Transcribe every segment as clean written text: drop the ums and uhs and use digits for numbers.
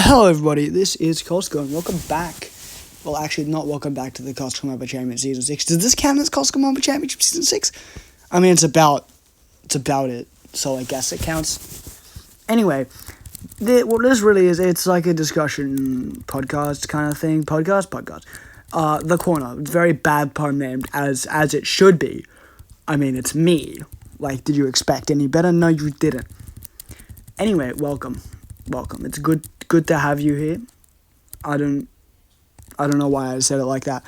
Hello everybody, this is Costco and welcome back. Well, actually not welcome back to the Costco Mobile Championship Season 6. Does this count as Costco Mobile Championship Season 6? I mean, it's about it, so I guess it counts. Anyway, what this really is, it's like a discussion podcast kind of thing. Podcast. The Korner, very bad pun named, as it should be. I mean, it's me. Like, did you expect any better? No, you didn't. Anyway, welcome. It's good to have you here. I don't know why I said it like that.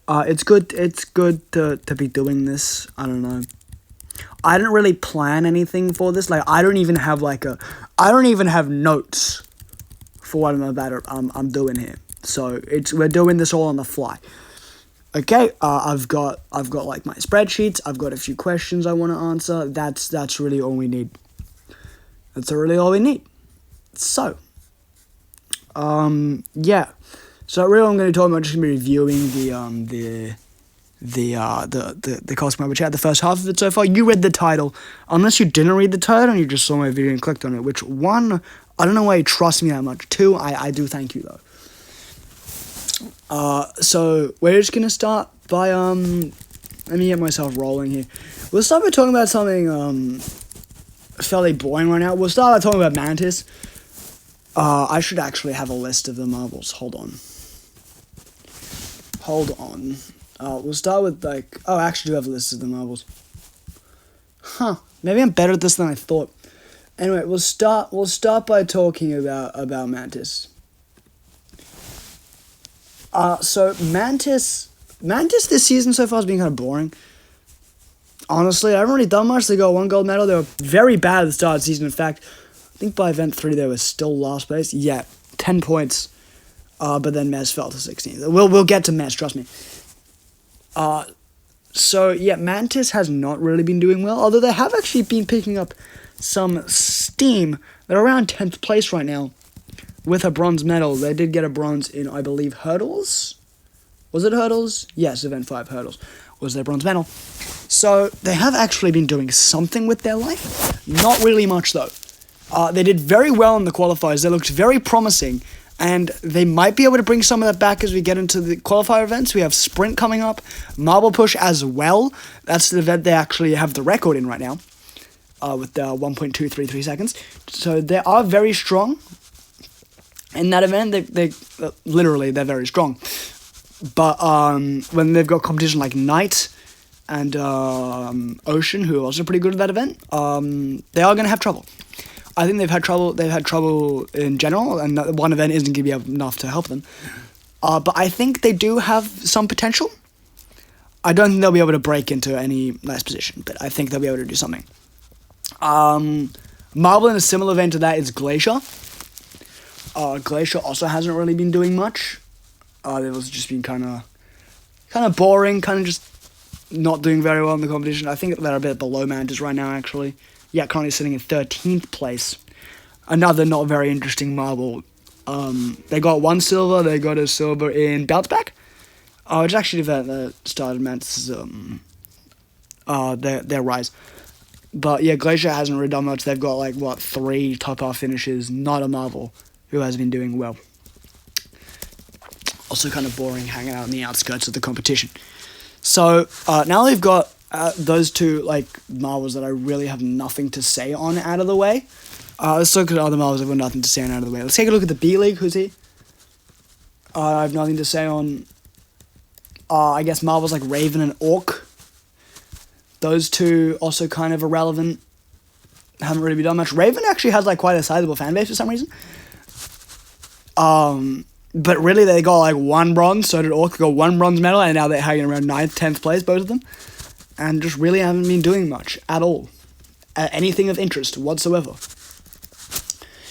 It's good to be doing this. I don't know. I didn't really plan anything for this. Like, I don't even have notes for what I'm doing here. So we're doing this all on the fly. Okay, I've got like my spreadsheets. I've got a few questions I want to answer. That's really all we need. That's really all we need. So, yeah. So really, I'm going to talk about just going to be reviewing the Costco Mobile Chat, the first half of it so far. You read the title, unless you didn't read the title and you just saw my video and clicked on it. Which one? I don't know why you trust me that much. Two, I do thank you though. So we're just gonna start by let me get myself rolling here. We'll start by talking about something fairly boring right now. We'll start by talking about Mantis. I should actually have a list of the marbles. Hold on. We'll start with I actually do have a list of the marbles. Huh. Maybe I'm better at this than I thought. Anyway, we'll start by talking about Mantis. So Mantis this season so far has been kind of boring. Honestly, I haven't really done much. They got one gold medal. They were very bad at the start of the season. In fact, I think by event 3 they were still last place. Yeah, 10 points. But then Mez fell to 16th. We'll get to Mez, trust me. So yeah, Mantis has not really been doing well, although they have actually been picking up some steam. They're around 10th place right now with a bronze medal. They did get a bronze in, I believe, hurdles. Was it hurdles? Yes, event 5 hurdles was their bronze medal. So they have actually been doing something with their life. Not really much though. They did very well in the qualifiers. They looked very promising, and they might be able to bring some of that back as we get into the qualifier events. We have Sprint coming up, Marble Push as well. That's the event they actually have the record in right now, with 1.233 seconds. So they are very strong. In that event, they literally, they're very strong. But when they've got competition like Night and Ocean, who are also pretty good at that event, they are going to have trouble. I think they've had trouble in general, and one event isn't going to be enough to help them. But I think they do have some potential. I don't think they'll be able to break into any last position, but I think they'll be able to do something. Marble in a similar event to that is Glacier. Glacier also hasn't really been doing much. It was just been kind of boring, kind of just not doing very well in the competition. I think they're a bit below Mantis right now, actually. Yeah, currently sitting in 13th place. Another not very interesting marble. They got one silver. They got a silver in Bounce Back. Which actually the event that started Mantis' their rise. But yeah, Glacier hasn't really done much. They've got 3 top half finishes. Not a marble who has been doing well. Also kind of boring hanging out on the outskirts of the competition. So now they've got those two marbles that I really have nothing to say on out of the way. Let's look at other marbles I've got nothing to say on out of the way. Let's take a look at the B-League. Who's he? I have nothing to say on, I guess, marbles like Raven and Orc. Those two also kind of irrelevant. Haven't really done much. Raven actually has quite a sizable fan base for some reason. But really they got one bronze, so did Orc. They got one bronze medal, and now they're hanging around 9th, 10th place, both of them. And just really haven't been doing much at all. Anything of interest whatsoever.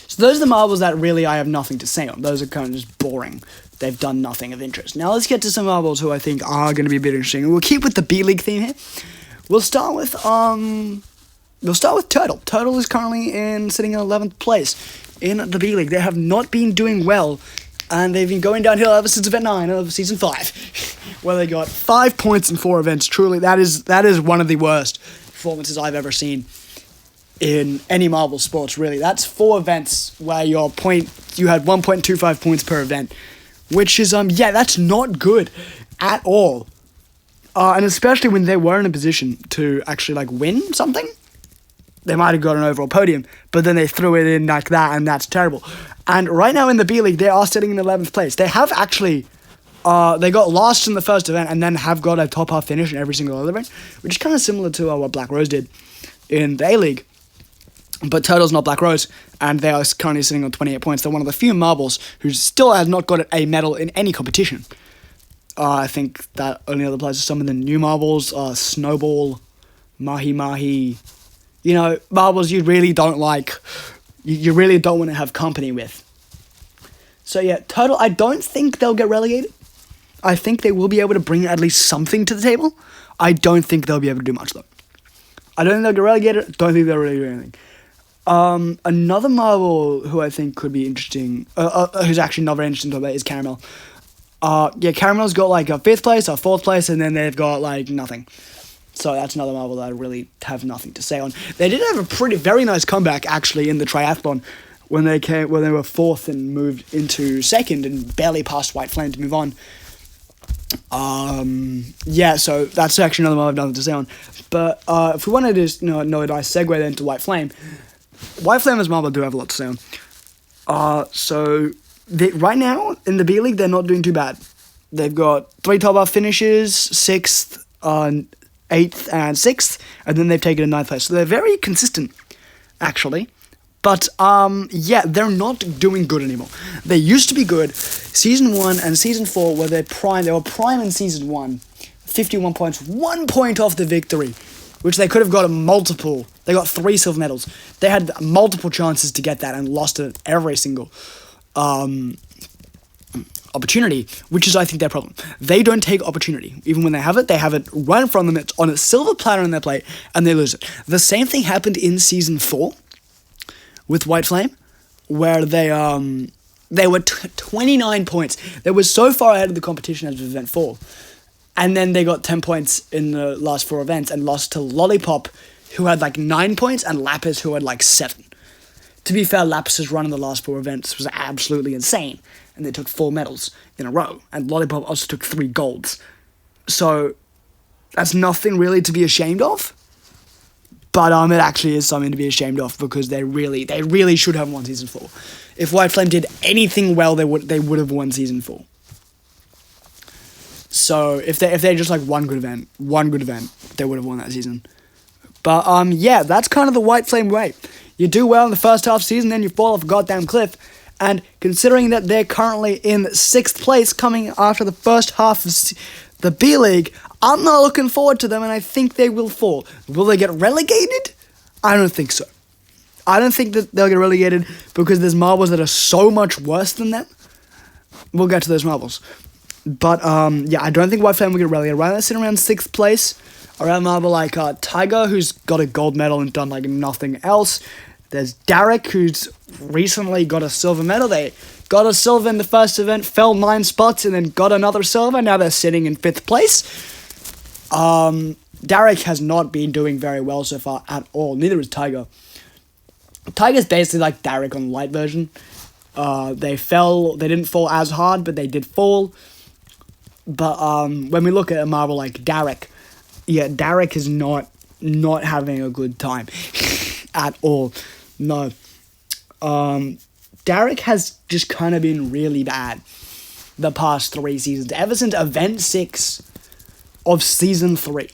So those are the marbles that really I have nothing to say on. Those are kind of just boring. They've done nothing of interest. Now let's get to some marbles who I think are going to be a bit interesting. We'll keep with the B-League theme here. We'll start with Turtle. Turtle is currently sitting in 11th place in the B-League. They have not been doing well, and they've been going downhill ever since event 9 of season 5, where they got 5 points in 4 events. Truly, that is one of the worst performances I've ever seen in any marble sports, really. That's 4 events where your point you had 1.25 points per event, which is, that's not good at all. And especially when they were in a position to actually, like, win something. They might have got an overall podium, but then they threw it in like that, and that's terrible. And right now in the B-League, they are sitting in 11th place. They have actually, they got lost in the first event and then have got a top half finish in every single other event, which is kind of similar to what Black Rose did in the A-League. But Turtle's not Black Rose, and they are currently sitting on 28 points. They're one of the few marbles who still have not got a medal in any competition. I think that only other players are some of the new marbles, Snowball, Mahi Mahi. You know, marbles you really don't like, you really don't want to have company with. So yeah, Turtle, I don't think they'll get relegated. I think they will be able to bring at least something to the table. I don't think they'll be able to do much though. I don't think they'll get relegated, don't think they'll really do anything. Another marble who I think could be interesting, who's actually not very interesting to talk about is Caramel. Caramel's got like a 5th place, a 4th place, and then they've got like nothing. So that's another marble that I really have nothing to say on. They did have a very nice comeback actually in the triathlon when they were 4th and moved into 2nd and barely passed White Flame to move on. So that's actually another marble I have nothing to say on. But if we wanted to know a nice segue then to White Flame as marble do have a lot to say on. Right now in the B-League they're not doing too bad. They've got 3 top half finishes, 6th, 8th and 6th, and then they've taken a 9th place. So they're very consistent, actually. But, they're not doing good anymore. They used to be good. Season 1 and Season 4 were their prime. They were prime in Season 1. 51 points, 1 point off the victory, which they could have got multiple. They got 3 silver medals. They had multiple chances to get that and lost it every single opportunity, which is, I think, their problem. They don't take opportunity. Even when they have it right in front of them, it's on a silver platter on their plate, and they lose it. The same thing happened in Season 4 with White Flame, where they were 29 points. They were so far ahead of the competition as of Event 4, and then they got 10 points in the last 4 events and lost to Lollipop, who had like 9 points, and Lapis, who had like 7. To be fair, Lapis's run in the last 4 events was absolutely insane, and they took 4 medals in a row, and Lollipop also took 3 golds. So, that's nothing really to be ashamed of, but it actually is something to be ashamed of, because they really should have won Season 4. If White Flame did anything well, they would have won Season 4. So, if they just like one good event, they would have won that season. But, that's kind of the White Flame way. You do well in the first half season, then you fall off a goddamn cliff. And considering that they're currently in 6th place coming after the first half of the B-League, I'm not looking forward to them, and I think they will fall. Will they get relegated? I don't think so. I don't think that they'll get relegated because there's marbles that are so much worse than them. We'll get to those marbles. But, I don't think White Flame will get relegated. Right now, they're sitting around 6th place. Around marble like Tiger, who's got a gold medal and done like nothing else. There's Derek, who's recently got a silver medal. They got a silver in the first event, fell 9 spots, and then got another silver. Now they're sitting in 5th place. Derek has not been doing very well so far at all. Neither is Tiger. Tiger's basically like Derek on the light version. They didn't fall as hard, but they did fall. But when we look at a marble like Derek, Derek is not having a good time at all. No. Derek has just kind of been really bad the past 3 seasons. Ever since Event 6 of Season 3.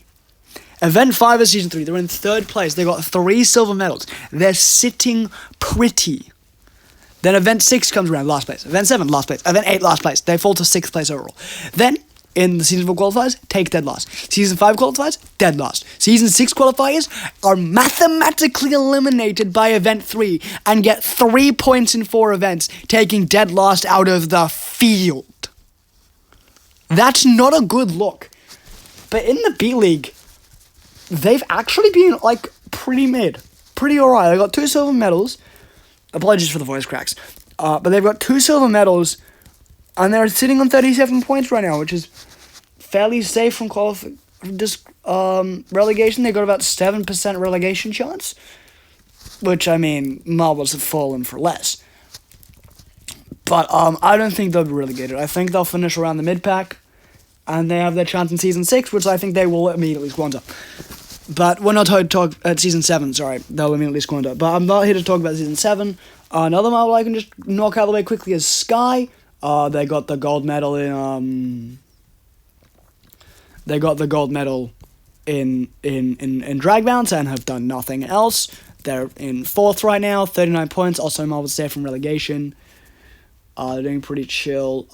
Event 5 of Season 3, they're in 3rd place. They got 3 silver medals. They're sitting pretty. Then Event 6 comes around, last place. Event 7, last place. Event 8, last place. They fall to 6th place overall. Then, in the Season 4 qualifiers, take dead last. Season 5 qualifiers, dead last. Season 6 qualifiers are mathematically eliminated by Event 3 and get 3 points in 4 events, taking dead last out of the field. That's not a good look. But in the B-League, they've actually been, like, pretty mid. Pretty alright. They got 2 silver medals. Apologies for the voice cracks. But they've got 2 silver medals, and they're sitting on 37 points right now, which is fairly safe from relegation. They got about 7% relegation chance, which, I mean, marbles have fallen for less. But I don't think they'll be relegated. I think they'll finish around the mid-pack, and they have their chance in Season 6, which I think they will immediately squander. But we're not here to talk at Season 7, sorry. They'll immediately squander. But I'm not here to talk about Season 7. Another marble I can just knock out of the way quickly is Sky. They got the gold medal in drag bounce and have done nothing else. They're in 4th right now, 39 points. Also, marbles safe from relegation. They're doing pretty chill.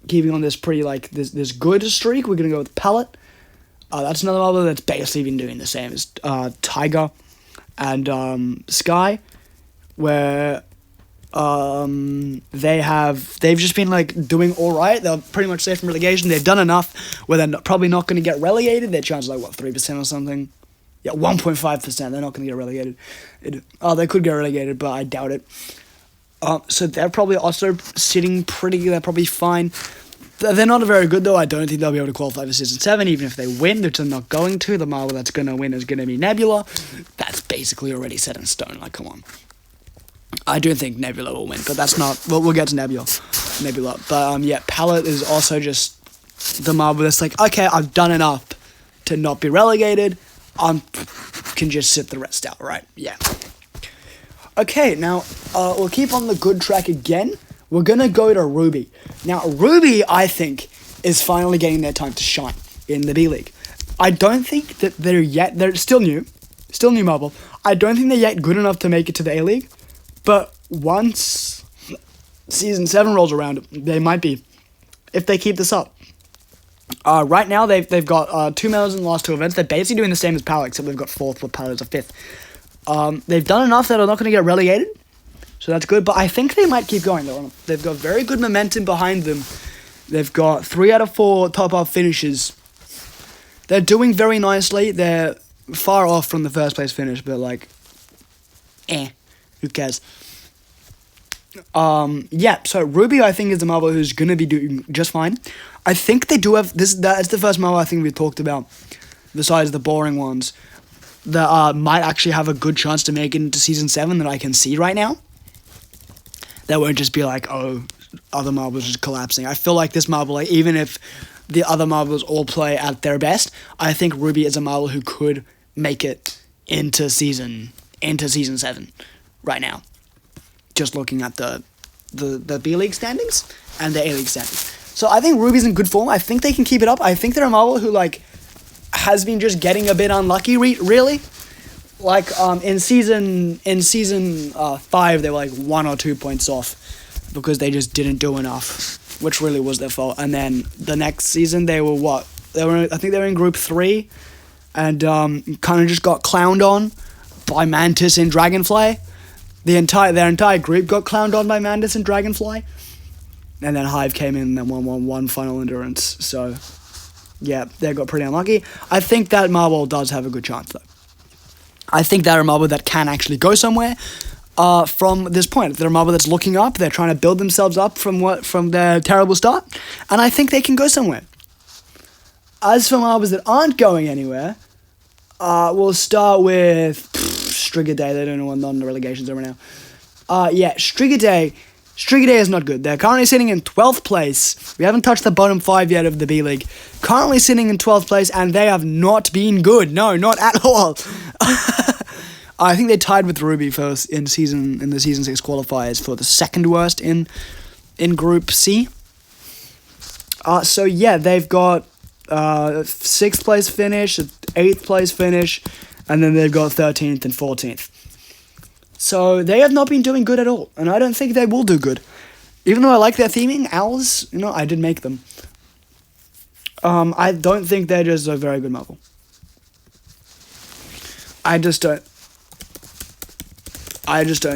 Keeping on this pretty this good streak. We're gonna go with Palette. That's another marble that's basically been doing the same as Tiger and Sky, where they've just been doing all right. They're pretty much safe from relegation. They've done enough where they're probably not going to get relegated. Their chance is 3% or something. Yeah, 1.5%. They're not going to get relegated. They could get relegated, but I doubt it. So they're probably also sitting pretty. They're probably fine. They're not very good though. I don't think they'll be able to qualify for Season 7, even if they win, which they're not going to. The marble that's going to win is going to be Nebula. That's basically already set in stone. Come on. I do think Nebula will win, but that's not... Well, we'll get to Nebula. But, yeah, Palette is also just the marble that's okay, I've done enough to not be relegated. Can just sit the rest out, right? Yeah. Okay, now, we'll keep on the good track again. We're going to go to Ruby. Now, Ruby, I think, is finally getting their time to shine in the B-League. I don't think that they're still new marble. I don't think they're yet good enough to make it to the A-League. But once Season 7 rolls around, they might be, if they keep this up. Right now, they've got 2 medals in the last 2 events. They're basically doing the same as Palette, except they've got 4th, but Palette is a 5th. They've done enough that are not going to get relegated, so that's good. But I think they might keep going. They've got very good momentum behind them. They've got 3 out of 4 top-up finishes. They're doing very nicely. They're far off from the first place finish, but who cares? Yeah, so Ruby, I think, is the marble who's going to be doing just fine. I think they do have... That's the first marble I think we talked about, besides the boring ones, that might actually have a good chance to make it into Season 7 that I can see right now. That won't just be other marbles just collapsing. I feel like this marble, even if the other marbles all play at their best, I think Ruby is a marble who could make it into Season 7 right now. Just looking at the B-League standings and the A-League standings. So I think Ruby's in good form. I think they can keep it up. I think they're a marble who, has been just getting a bit unlucky, really. In season 5, they were 1 or 2 points off because they just didn't do enough, which really was their fault. And then the next season, they were I think they were in Group 3 and kind of just got clowned on by Mantis and Dragonfly. Their entire group got clowned on by Mantis and Dragonfly. And then Hive came in and then won one final endurance. So, yeah, they got pretty unlucky. I think that marble does have a good chance, though. I think they're a marble that can actually go somewhere from this point. They're a marble that's looking up. They're trying to build themselves up from their terrible start. And I think they can go somewhere. As for marbles that aren't going anywhere, we'll start with Strigger Day. They don't know what the relegations are right now. Strigger Day. Strigger Day is not good. They're currently sitting in 12th place. We haven't touched the bottom 5 yet of the B-League. Currently sitting in 12th place, and they have not been good. No, not at all. I think they tied with Ruby first in the Season 6 qualifiers for the second worst in Group C. They've got 6th place finish, 8th place finish, and then they've got 13th and 14th. So they have not been doing good at all, and I don't think they will do good. Even though I like their theming, owls, I did make them. I don't think they're just a very good marble. I just don't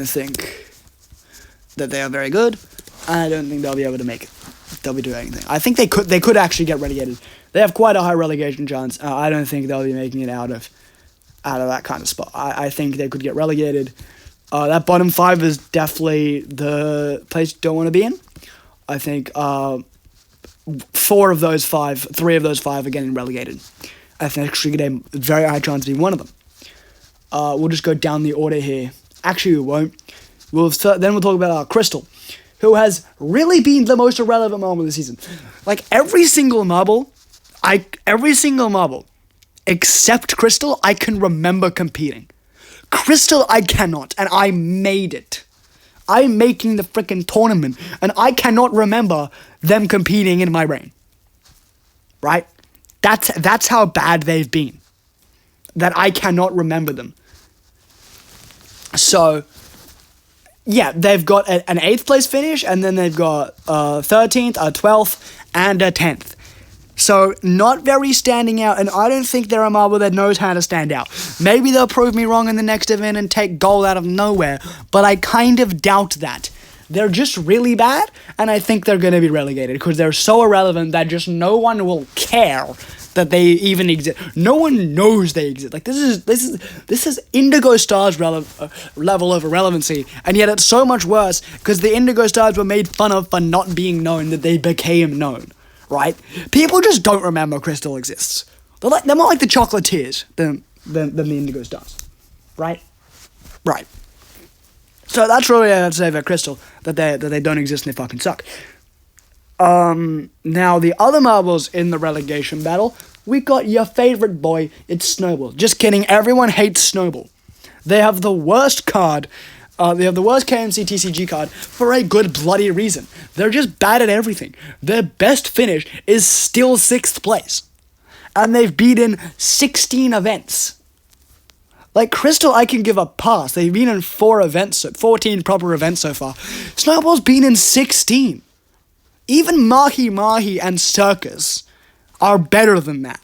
think that they are very good. I don't think they'll be able to make it. They'll be doing anything. I think they could actually get relegated. They have quite a high relegation chance. I don't think they'll be making it out of that kind of spot. I think they could get relegated. That bottom 5 is definitely the place you don't want to be in. I think 3 of those 5 are getting relegated. I think Strigger Day, very high chance to be one of them. We'll just go down the order here. Actually, we won't. Then we'll talk about Crystal, who has really been the most irrelevant marble this season. Like, every single marble, except Crystal, I can remember competing. Crystal, I cannot, and I made it. I'm making the freaking tournament, and I cannot remember them competing in my brain. Right? That's how bad they've been. That I cannot remember them. So, yeah, they've got an 8th place finish, and then they've got 13th, a 12th, and a 10th. So, not very standing out, and I don't think they're a marble that knows how to stand out. Maybe they'll prove me wrong in the next event and take gold out of nowhere, but I kind of doubt that. They're just really bad, and I think they're going to be relegated, because they're so irrelevant that just no one will care that they even exist. No one knows they exist. Like, this is Indigo Stars level of irrelevancy, and yet it's so much worse, because the Indigo Stars were made fun of for not being known, that they became known. Right? People just don't remember Crystal exists. They're more like the Chocolatiers than the Indigo Stars. Right? Right. So that's really what I'd say about Crystal, that they don't exist and they fucking suck. Now the other marbles in the relegation battle, we got your favorite boy, it's Snowball. Just kidding, everyone hates Snowball. They have the worst card. They have the worst KMC TCG card for a good bloody reason. They're just bad at everything. Their best finish is still 6th place. And they've beaten 16 events. Like, Crystal, I can give a pass. They've been in 14 proper events so far. Snowball's been in 16. Even Mahi Mahi and Circus are better than that.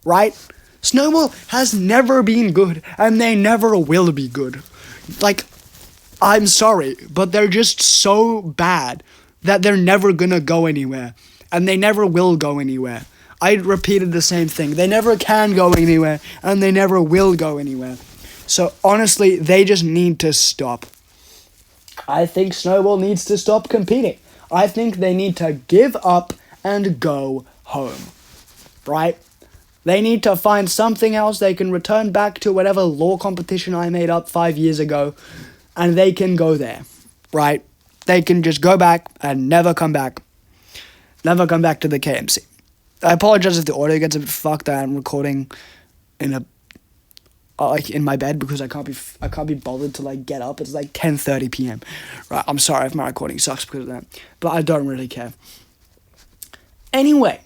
Right? Snowball has never been good, and they never will be good. Like, I'm sorry, but they're just so bad that they're never gonna go anywhere. And they never will go anywhere. I repeated the same thing. They never can go anywhere, and they never will go anywhere. So, honestly, they just need to stop. I think Snowball needs to stop competing. I think they need to give up and go home. Right? They need to find something else. They can return back to whatever law competition I made up 5 years ago, and they can go there, right? They can just go back and never come back. Never come back to the KMC. I apologize if the audio gets a bit fucked. I'm recording in my bed because I can't be bothered to like get up. It's like 10:30 p.m. Right? I'm sorry if my recording sucks because of that, but I don't really care. Anyway.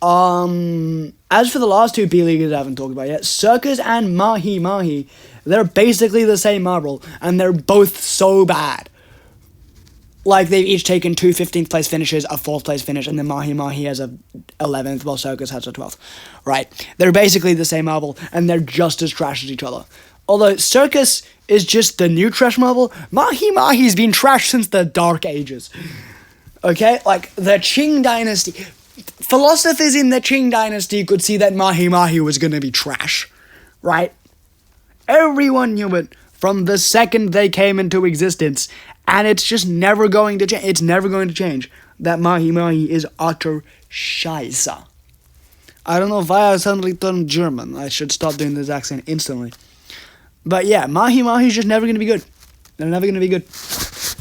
As for the last two B-Leaguers I haven't talked about yet, Circus and Mahi Mahi, they're basically the same marble, and they're both so bad. Like, they've each taken 2 15th place finishes, a 4th place finish, and then Mahi Mahi has a 11th, while Circus has a 12th. Right? They're basically the same marble, and they're just as trash as each other. Although Circus is just the new trash marble, Mahi Mahi's been trash since the Dark Ages. Okay? Like, the Qing Dynasty... Philosophers in the Qing Dynasty could see that Mahi Mahi was going to be trash, right? Everyone knew it from the second they came into existence, and it's just never going to change. It's never going to change that Mahi Mahi is utter Scheiße. I don't know why I suddenly turned German. I should stop doing this accent instantly. But yeah, Mahi Mahi's just never going to be good. They're never going to be good.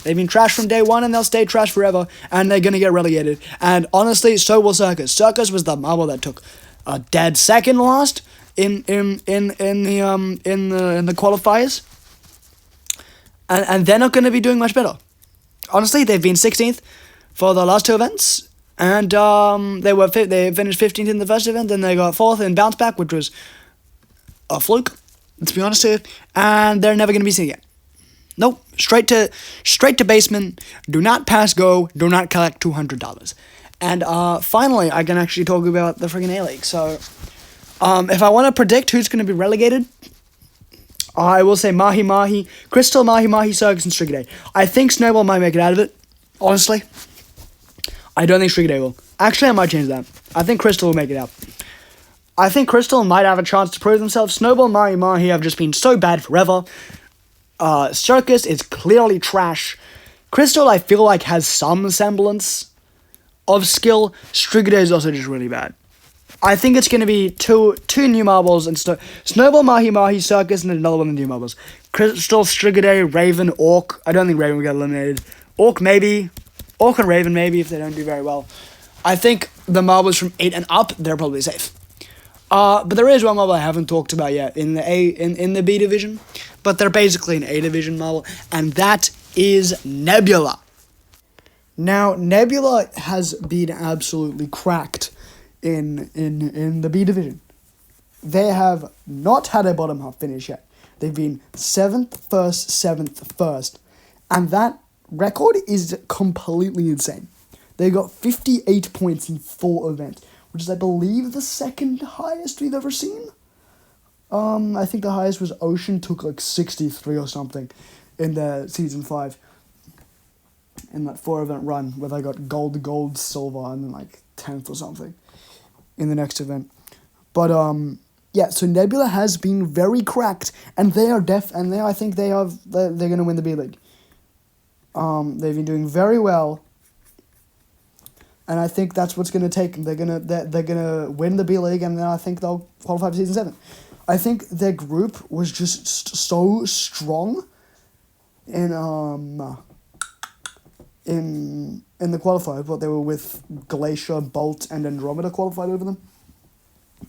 They've been trash from day one, and they'll stay trash forever, and they're gonna get relegated. And honestly, so will Circus. Circus was the marble that took a dead second last in the qualifiers, and they're not gonna be doing much better. Honestly, they've been 16th for the last two events, and they finished 15th in the first event, then they got 4th in bounce back, which was a fluke. Let's be honest here, and they're never gonna be seen again. Nope, straight to basement, do not pass go, do not collect $200. And finally, I can actually talk about the friggin' A-League. So, if I want to predict who's going to be relegated, I will say Mahi Mahi, Crystal, Mahi Mahi, Circus, and Strigaday. I think Snowball might make it out of it, honestly. I don't think Strigaday will. Actually, I might change that. I think Crystal will make it out. I think Crystal might have a chance to prove themselves. Snowball, Mahi Mahi have just been so bad forever. Circus is clearly trash. Crystal, I feel like, has some semblance of skill. Strigaday is also just really bad. I think it's going to be two new marbles and Snowball, Mahi Mahi, Circus, and another one of the new marbles. Crystal, Strigaday, Raven, Orc. I don't think Raven will get eliminated. Orc maybe. Orc and Raven maybe if they don't do very well. I think the marbles from 8 and up, they're probably safe. But there is one marble I haven't talked about yet in the B division. But they're basically an A division marble, and that is Nebula. Now, Nebula has been absolutely cracked in the B division. They have not had a bottom half finish yet. They've been 7th, 1st, 7th, 1st. And that record is completely insane. They got 58 points in 4 events, which is, I believe, the second highest we've ever seen. I think the highest was Ocean, took like 63 or something in the Season 5. In that 4-event run where they got gold, silver, and then like 10th or something in the next event. But yeah, so Nebula has been very cracked, and they are I think they're gonna win the B-League. They've been doing very well, and I think that's what's gonna take them. They're gonna win the B-League, and then I think they'll qualify for Season 7. I think their group was just so strong in the qualifier, but they were with Glacier, Bolt, and Andromeda qualified over them.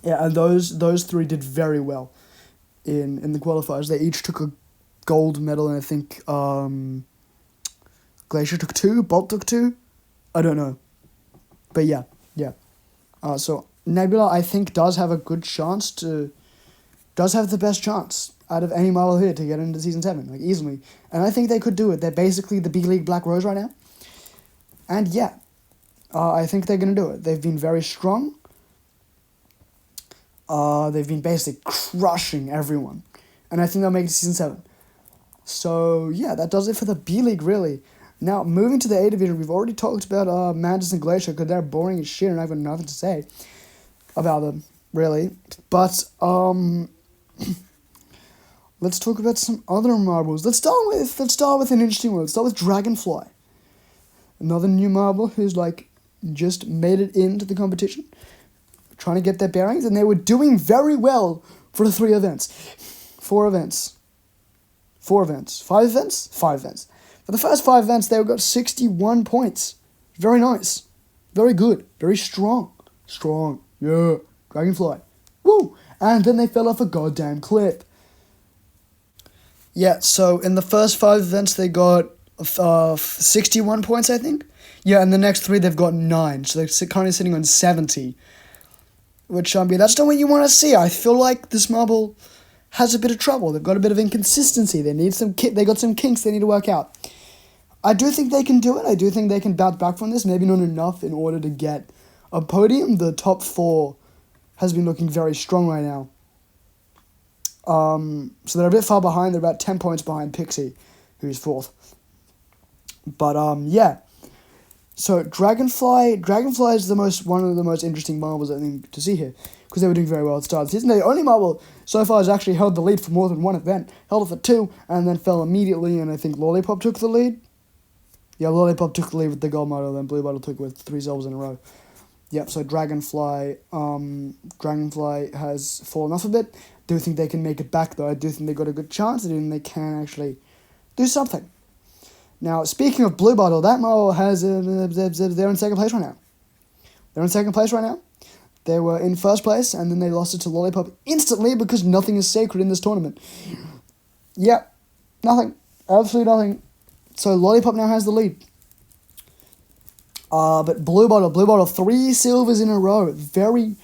Yeah, and those 3 did very well in the qualifiers. They each took a gold medal, and I think Glacier took 2, Bolt took 2. I don't know, but yeah. So Nebula, I think, does have the best chance out of any marble here to get into Season 7, like, easily. And I think they could do it. They're basically the B-League Black Rose right now. And yeah, I think they're going to do it. They've been very strong. They've been basically crushing everyone. And I think they'll make it to Season 7. So yeah, that does it for the B-League, really. Now, moving to the A Division, we've already talked about Mantis and Glacier because they're boring as shit and I've got nothing to say about them, really. But, let's talk about some other marbles. Let's start with an interesting one. Let's start with Dragonfly. Another new marble who's like just made it into the competition, trying to get their bearings, and they were doing very well for the 3 events. 4 events. 4 events. 5 events? 5 events. For the first 5 events, they got 61 points. Very nice. Very good. Very strong. Strong. Yeah. Dragonfly. Woo! And then they fell off a goddamn cliff. Yeah, so in the first 5 events, they got 61 points, I think. Yeah, and the next 3, they've got 9. So they're currently sitting on 70. Which, that's not what you want to see. I feel like this marble has a bit of trouble. They've got a bit of inconsistency. They got some kinks they need to work out. I do think they can do it. I do think they can bounce back from this. Maybe not enough in order to get a podium. The top 4 has been looking very strong right now. So they're a bit far behind. They're about 10 points behind Pixie, who's 4th. But, yeah. So, Dragonfly is one of the most interesting marbles, I think, to see here. Because they were doing very well at the start of the season. The only marble so far has actually held the lead for more than 1 event. Held it for 2, and then fell immediately, and I think Lollipop took the lead. Yeah, Lollipop took the lead with the gold medal, then Blue Bottle took with 3 silvers in a row. Yep, so Dragonfly has fallen off a bit. Do think they can make it back, though. I do think they got a good chance. I do think they can actually do something. Now, speaking of Blue Bottle, that marble has... they're in second place right now. They were in first place, and then they lost it to Lollipop instantly because nothing is sacred in this tournament. Yep, nothing. Absolutely nothing. So Lollipop now has the lead. But Blue Bottle, 3 silvers in a row. Very,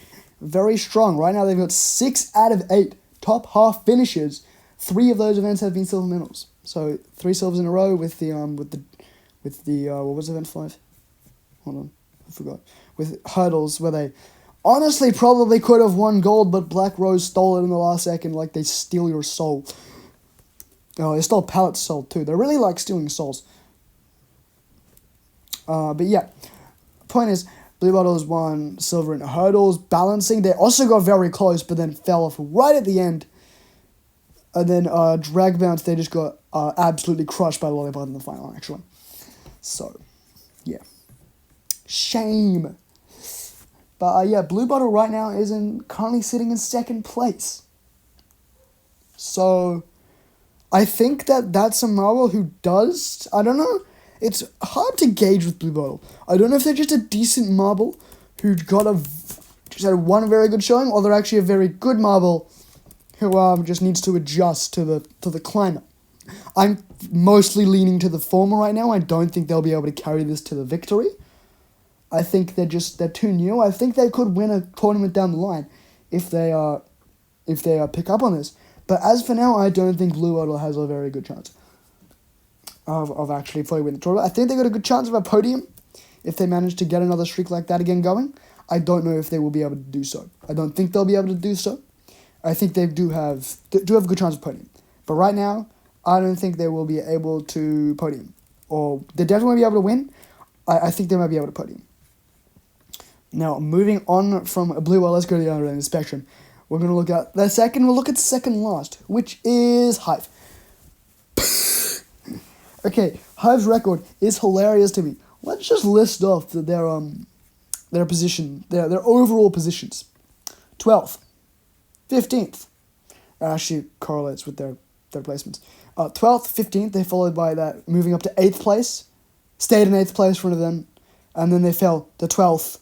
very strong. Right now they've got 6 out of 8 top half finishes. 3 of those events have been silver medals. So 3 silvers in a row with the what was event 5? Hold on, I forgot. With hurdles where they honestly probably could have won gold, but Black Rose stole it in the last second, like they steal your soul. Oh, they stole Pallet's soul too. They really like stealing souls. But yeah, point is, Blue Bottle has won silver in hurdles, balancing. They also got very close, but then fell off right at the end. And then drag bounce, they just got absolutely crushed by Lollipop in the final, actually. So, yeah. Shame. But yeah, Blue Bottle right now is currently sitting in second place. So I think that's a marble who does, I don't know, it's hard to gauge with Blue Bottle. I don't know if they're just a decent marble who just had one very good showing, or they're actually a very good marble who just needs to adjust to the climate. I'm mostly leaning to the former right now. I don't think they'll be able to carry this to the victory. I think they're too new. I think they could win a tournament down the line if they pick up on this. But as for now, I don't think Blue Bottle has a very good chance of actually fully winning the tournament. I think they got a good chance of a podium if they manage to get another streak like that again going. I don't know if they will be able to do so. I don't think they'll be able to do so. I think they do have a good chance of podium. But right now, I don't think they will be able to podium. Or they definitely will be able to win. I think they might be able to podium. Now, moving on from Blue Bottle, let's go to the other end of the spectrum. We'll look at second last, which is Hive. Okay, Hive's record is hilarious to me. Let's just list off their position, their overall positions. 12th, 15th. That actually correlates with their placements. 12th, 15th, they followed by that, moving up to 8th place, stayed in 8th place for one of them, and then they fell to 12th,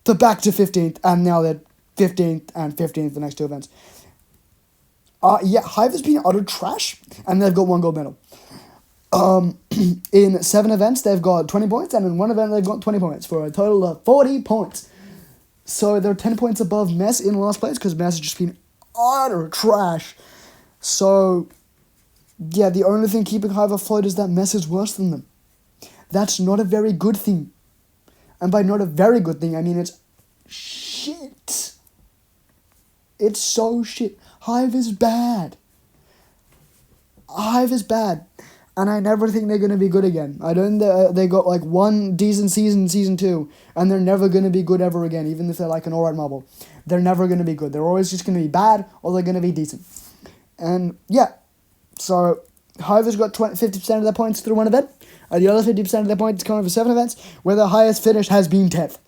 to back to 15th, and now they're 15th and 15th the next two events. Yeah, Hive has been utter trash, and they've got one gold medal. In 7 events, they've got 20 points, and in one event, they've got 20 points, for a total of 40 points. So they're 10 points above Mess in last place, because Mess has just been utter trash. So, yeah, the only thing keeping Hive afloat is that Mess is worse than them. That's not a very good thing. And by not a very good thing, I mean it's shit. It's so shit. Hive is bad. Hive is bad. And I never think they're going to be good again. I don't. They got like one decent season 2, and they're never going to be good ever again, even if they're like an alright marble. They're never going to be good. They're always just going to be bad, or they're going to be decent. And yeah, so Hive has got 50% of their points through one event, and the other 50% of their points coming for 7 events, where the highest finish has been 10th.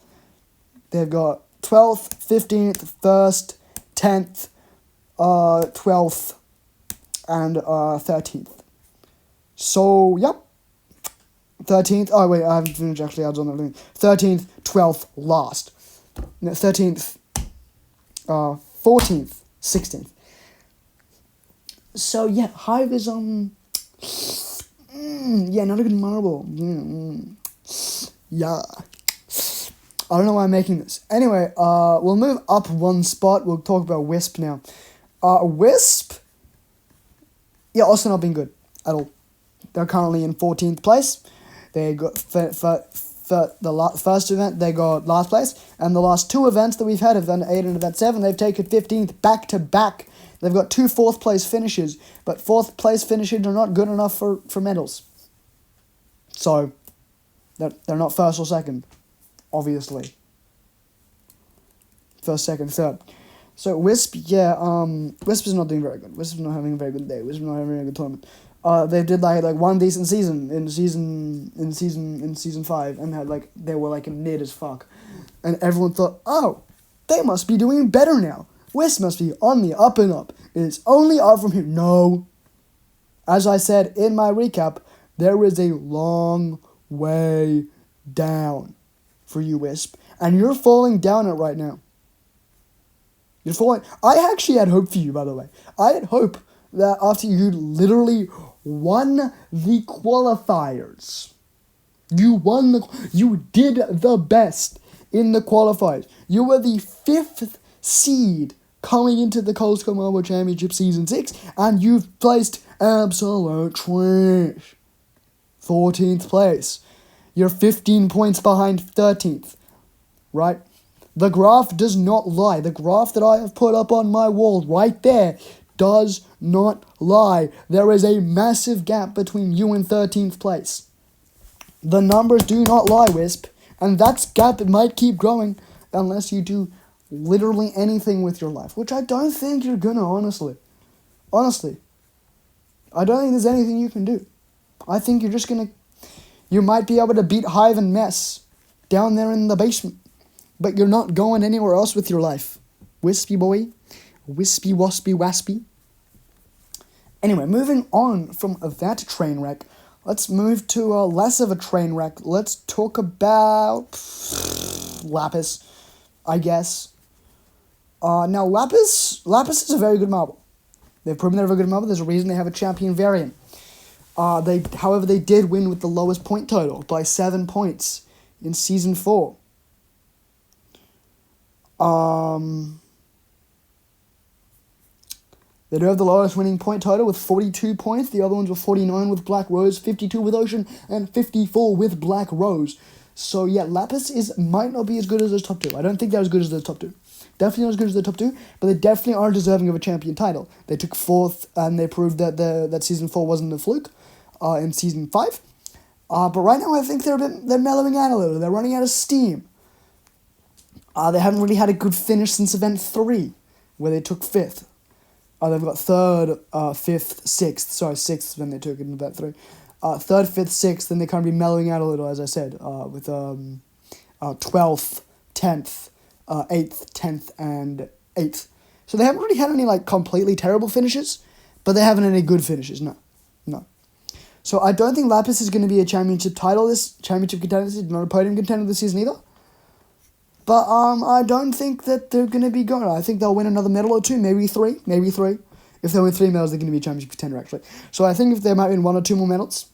They've got 12th, 15th, 1st, 10th, 12th, and 13th. So, yep. 13th. Oh, wait, I haven't finished actually. I was on that. 13th, 12th, last. 13th, 14th, 16th. So, yeah, Hive is, yeah, not a good marble. Yeah. I don't know why I'm making this. Anyway, we'll move up one spot. We'll talk about Wisp now. Wisp, yeah, also not been good at all. They're currently in 14th place. They got the first event, they got last place. And the last 2 events that we've had, event 8 and event 7, they've taken 15th back to back. They've got 2 4th place finishes, but 4th place finishes are not good enough for medals. So, they're not first or second, obviously. First, second, third. So Wisp, yeah, Wisp is not doing very good. Wisp is not having a very good day. Wisp is not having a good tournament. They did like one decent season in season 5, and had they were mid as fuck, and everyone thought, oh, they must be doing better now. Wisp must be on the up and up. It's only up from here. No. As I said in my recap, there is a long way down for you, Wisp, and you're falling down it right now. You're falling. I actually had hope for you, by the way. I had hope that after you literally won the qualifiers, you did the best in the qualifiers. You were the 5th seed coming into the Cold Skull Marble Championship Season 6, and you've placed absolute trash. 14th place. You're 15 points behind 13th, right? The graph does not lie. The graph that I have put up on my wall right there does not lie. There is a massive gap between you and 13th place. The numbers do not lie, Wisp. And that gap might keep growing unless you do literally anything with your life. Which I don't think you're gonna, honestly. Honestly. I don't think there's anything you can do. I think you're just gonna... You might be able to beat Hive and Mess down there in the basement. but you're not going anywhere else with your life. Wispy boy. Wispy, waspy, waspy. Anyway, moving on from that train wreck, let's move to less of a train wreck. Let's talk about Lapis, I guess. Now, Lapis is a very good marble. They've proven they're a very good marble. There's a reason they have a champion variant. However, they did win with the lowest point total by 7 points in Season 4. They do have the lowest winning point total with 42 points. The other ones were 49 with Black Rose, 52 with Ocean, and 54 with Black Rose. So yeah, Lapis might not be as good as those top two. I don't think they're as good as the top two. Definitely not as good as the top two, but they definitely are deserving of a champion title. They took 4th, and they proved that that Season 4 wasn't a fluke in Season 5. But right now, I think they're mellowing out a little. They're running out of steam. They haven't really had a good finish since Event 3, where they took 5th. They've got 3rd, 5th, 6th. Sorry, 6th when they took it in Event 3. 3rd, 5th, 6th, then they kind of be mellowing out a little, as I said, with 12th, 10th, 8th, 10th, and 8th. So they haven't really had any completely terrible finishes, but they haven't had any good finishes, no. So I don't think Lapis is going to be a championship contender, not a podium contender this season either. But I don't think that they're going to be going. I think they'll win another medal or two, maybe three. If they win 3 medals, they're going to be a championship contender, actually. So I think if they might win 1 or 2 more medals,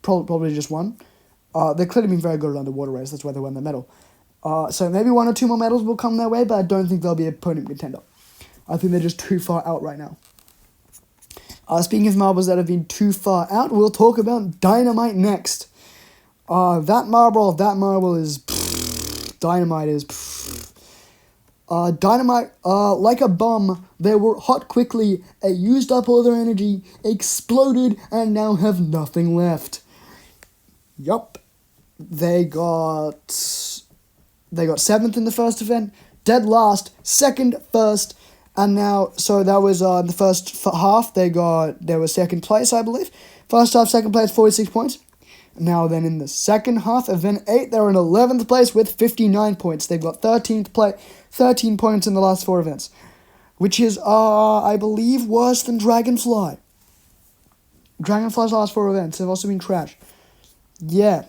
probably just 1. They've clearly been very good at underwater race. That's why they won the medal. So maybe 1 or 2 more medals will come their way, but I don't think they'll be a podium contender. I think they're just too far out right now. Speaking of marbles that have been too far out, we'll talk about Dynamite next. That marble is... Dynamite is... Dynamite, like a bomb, they were hot quickly, used up all their energy, exploded, and now have nothing left. Yup. They got 7th in the first event, dead last, 2nd, 1st, and now, so that was the first half, they were 2nd place, I believe. First half, 2nd place, 46 points. Now then in the second half, event 8, they're in 11th place with 59 points. They've got 13 points in the last 4 events, which is, I believe, worse than Dragonfly. Dragonfly's last 4 events have also been trash. Yeah.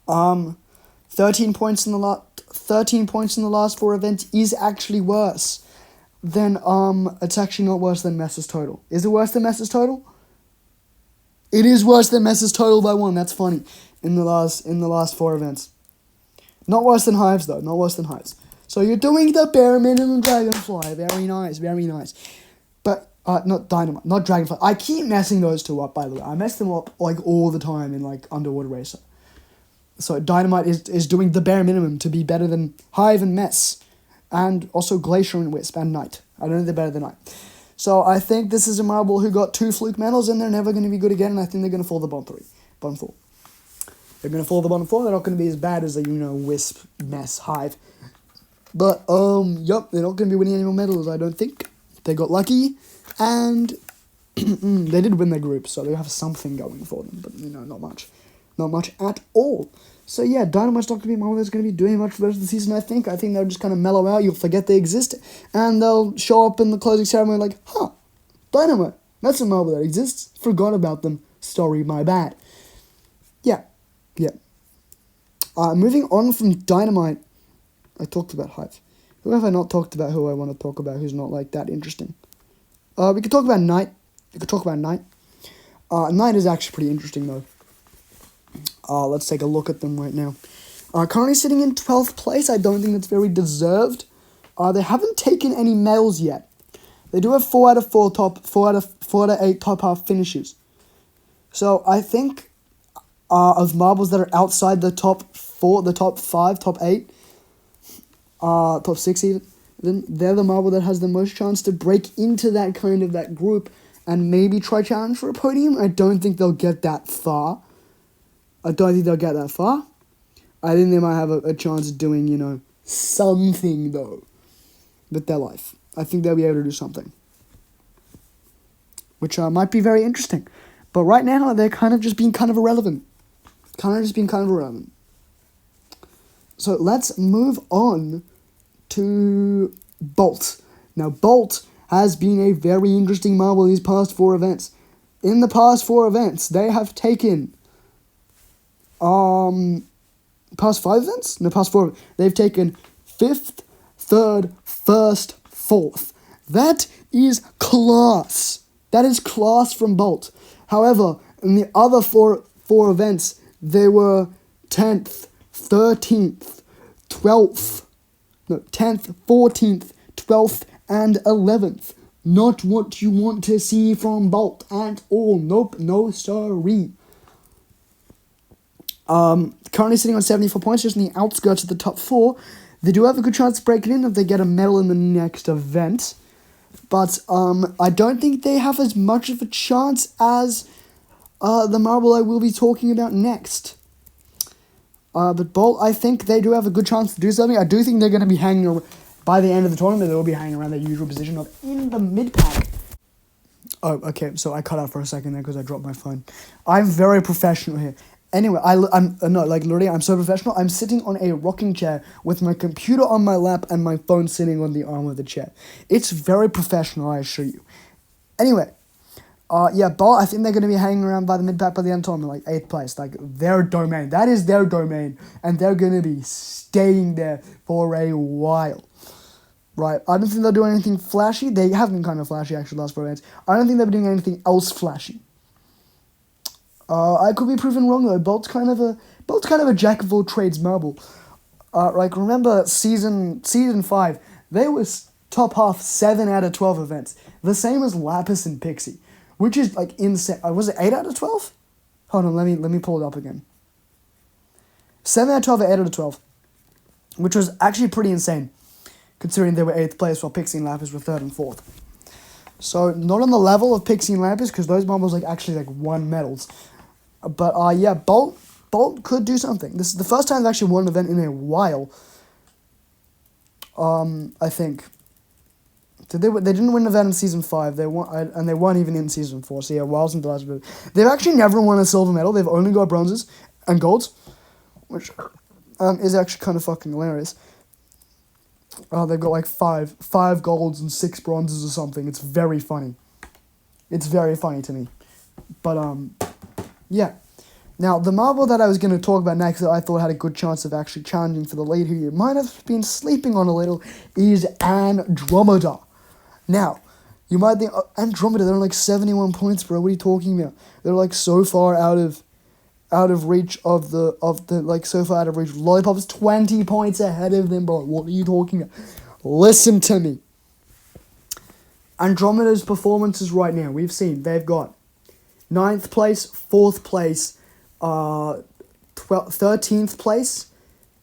13 points in the last 4 events is actually worse than, it's actually not worse than Messa's total. Is it worse than Messa's total? It is worse than Messa's total by 1. That's funny. In the last 4 events. Not worse than Hives, though. Not worse than Hives. So you're doing the bare minimum, Dragonfly. Very nice. Very nice. But, not Dynamite. Not Dragonfly. I keep messing those two up, by the way. I mess them up, all the time in, Underwater Racer. So Dynamite is doing the bare minimum to be better than Hive and Mess. And also Glacier and Wisp and Knight. I don't think they're better than Knight. So I think this is a marble who got 2 fluke medals and they're never going to be good again, and I think they're going to fall the bottom 4. They're going to fall the bottom 4. They're not going to be as bad as the, Wisp, Mess, Hive. But, yup, they're not going to be winning any more medals, I don't think. They got lucky, and they did win their group, so they have something going for them, but, not much. Not much at all. So yeah, Dynamite's not going to be a marble that's going to be doing much for the rest of the season, I think. I think they'll just kind of mellow out, you'll forget they exist, and they'll show up in the closing ceremony like, huh, Dynamite, that's a marble that exists, forgot about them, sorry, my bad. Yeah. Moving on from Dynamite, I talked about Hive. Who have I not talked about who I want to talk about who's not, that interesting? We could talk about Knight. Knight is actually pretty interesting, though. Let's take a look at them right now. Currently sitting in 12th place. I don't think that's very deserved. They haven't taken any medals yet. They do have 4 out of 8 top half finishes. So I think of marbles that are outside the top 4, the top 5, top 8, top 6 even, then they're the marble that has the most chance to break into that group and maybe try challenge for a podium. I don't think they'll get that far. I think they might have a chance of doing, something, though, with their life. I think they'll be able to do something, which might be very interesting. But right now, they're kind of just being irrelevant. So let's move on to Bolt. Now, Bolt has been a very interesting marble these past 4 events. In the past 4 events, they have taken, past 5 events? No, past 4. They've taken 5th, 3rd, 1st, 4th. That is class. That is class from Bolt. However, in the other four events, they were 10th, 13th, 12th, no, 10th, 14th, 12th, and 11th. Not what you want to see from Bolt at all. Nope, no sorry. Currently sitting on 74 points, just in the outskirts of the top 4. They do have a good chance of breaking in if they get a medal in the next event. But I don't think they have as much of a chance as the marble I will be talking about next. But Bolt, I think they do have a good chance to do something. I do think they're going to be hanging around, by the end of the tournament, they will be hanging around their usual position of in the mid-pack. Oh, okay, so I cut out for a second there because I dropped my phone. I'm very professional here. Anyway, I'm literally, I'm so professional. I'm sitting on a rocking chair with my computer on my lap and my phone sitting on the arm of the chair. It's very professional, I assure you. Anyway, Bolt, I think they're going to be hanging around by the mid-pack by the end of the tournament, like 8th place, like their domain. That is their domain, and they're going to be staying there for a while. Right, I don't think they'll do anything flashy. They have been kind of flashy, actually, last 4 events. I don't think they'll be doing anything else flashy. I could be proven wrong, though. Bolt's kind of a jack of all trades marble. Like, remember season 5, they was top half 7 out of 12 events. The same as Lapis and Pixie, which is, like, insane. Was it 8 out of 12? Hold on, let me pull it up again. 7 out of 12 or 8 out of 12, which was actually pretty insane, considering they were 8th place while Pixie and Lapis were 3rd and 4th. So, not on the level of Pixie and Lapis, because those marbles, like, actually, like, won medals. But, Bolt could do something. This is the first time they've actually won an event in a while. I think. So they didn't win an event in Season 5, they won even in Season 4, so yeah, while since the last bit. They've actually never won a silver medal, they've only got bronzes and golds, which is actually kind of fucking hilarious. They've got like five golds and 6 bronzes or something. It's very funny. It's very funny to me. But, yeah. Now, the marble that I was going to talk about next that I thought had a good chance of actually challenging for the lead, who you might have been sleeping on a little, is Andromeda. Now, you might think, Andromeda, they're on like 71 points, bro. What are you talking about? They're like so far out of reach of the so far out of reach. Lollipop's 20 points ahead of them, bro. What are you talking about? Listen to me. Andromeda's performances right now, we've seen, they've got 9th place, 4th place, 13th place,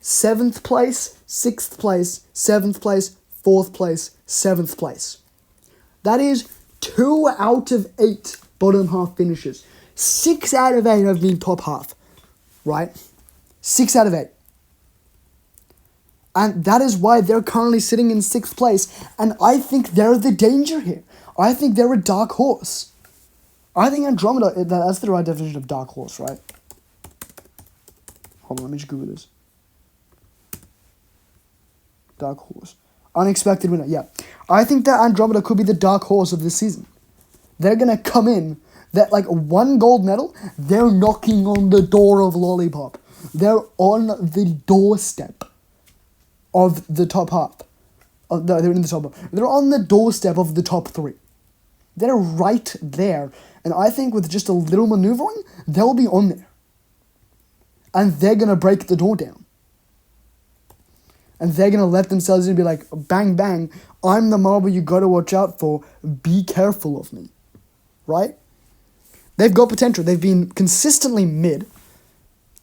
7th place, 6th place, 7th place, 4th place, 7th place. That is 2 out of 8 bottom half finishes. 6 out of 8 have been top half, right? 6 out of 8. And that is why they're currently sitting in 6th place. And I think they're the danger here. I think they're a dark horse. I think Andromeda, that's the right definition of dark horse, right? Hold on, let me just Google this. Dark horse. Unexpected winner, yeah. I think that Andromeda could be the dark horse of this season. They're going to come in, that like 1 gold medal, they're knocking on the door of Lollipop. They're on the doorstep of the top half. They're in the top half. They're on the doorstep of the top 3. They're right there. And I think with just a little maneuvering, they'll be on there. And they're going to break the door down. And they're going to let themselves in and be like, bang, bang, I'm the marble you got to watch out for. Be careful of me. Right? They've got potential. They've been consistently mid.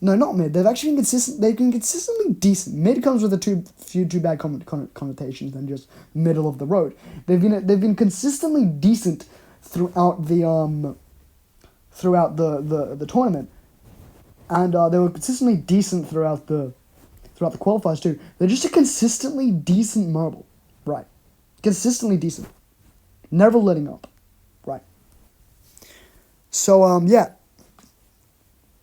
No, not mid. They've actually been consistent. They've been consistently decent. Mid comes with a few bad connotations than just middle of the road. They've been consistently decent throughout the tournament, and they were consistently decent throughout the qualifiers too. They're just a consistently decent marble, right? Consistently decent, never letting up, right? So yeah.